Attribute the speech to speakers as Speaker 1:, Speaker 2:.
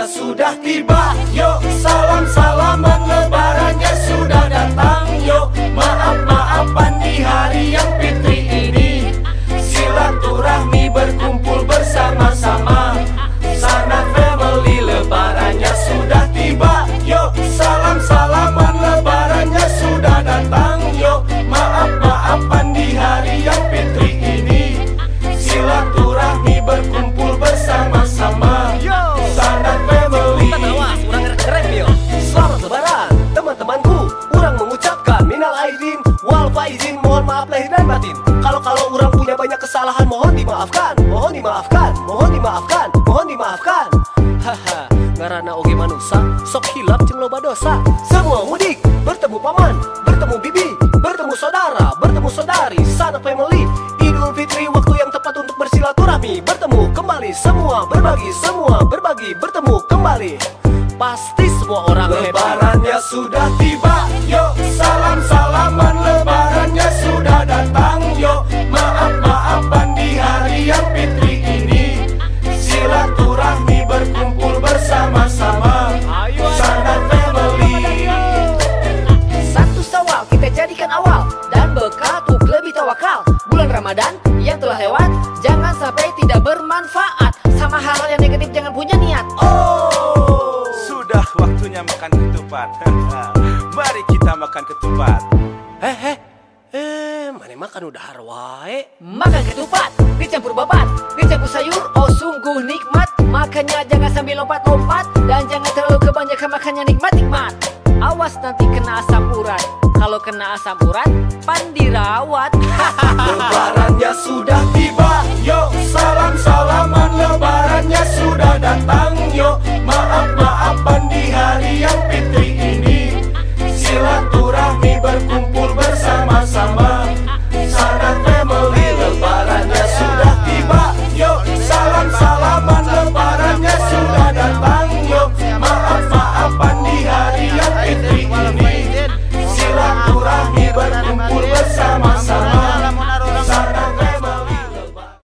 Speaker 1: sudah tiba. Yuk salam-salaman, lebarannya sudah datang. Yuk maaf-maafan di hari yang fitri ini. Silaturahmi berkumpul bersama-sama. Sanak family, lebarannya sudah tiba. Yuk salam-salaman, lebarannya sudah datang. Yuk maaf-maafan di hari yang fitri ini. Silaturahmi berkumpul bersama-sama. Sanak family.
Speaker 2: Urang ngerep yo.
Speaker 3: Selamat lebaran teman-temanku. Urang mengucapkan minal aidin wal faizin. Mohon maaf lahir dan batin. Kalau urang punya banyak kesalahan, mohon dimaafkan. Mohon dimaafkan, mohon dimaafkan, mohon dimaafkan. Haha, ngarana oge manusia sok hilap jeung loba dosa. Semua mudik bertemu paman, bertemu bibi, bertemu saudara, bertemu saudari, sanak family. Idul Fitri waktu yang tepat untuk bersilaturahmi. Bertemu kembali semua berbagi, bertemu kembali. Pasti semua orang hebat.
Speaker 1: Lebarannya sudah tiba. Yuk salam-salaman, lebarannya sudah datang. Yuk maaf-maafan di hari yang fitri ini. Silaturahmi berkumpul bersama-sama. Sanak family.
Speaker 2: Satu Syawal kita jadikan awal dan bekal untuk lebih tawakal. Bulan Ramadan yang telah lewat jangan sampai tidak bermanfaat. Sama hal-hal yang negatif jangan punya niat.
Speaker 4: Oh, sudah waktunya makan ketupat. Mari kita makan ketupat.
Speaker 3: Mana makan udah harwae.
Speaker 2: Makan ketupat, dicampur babat, dicampur sayur, oh sungguh nikmat. Makannya jangan sambil lompat-lompat dan jangan terlalu kebanyakan makannya nikmat-nikmat. Awas nanti kena asam urat. Kalau kena asam urat, pan dirawat.
Speaker 1: Lebarannya sudah tiba. Yuk salam-salaman, lebarannya sudah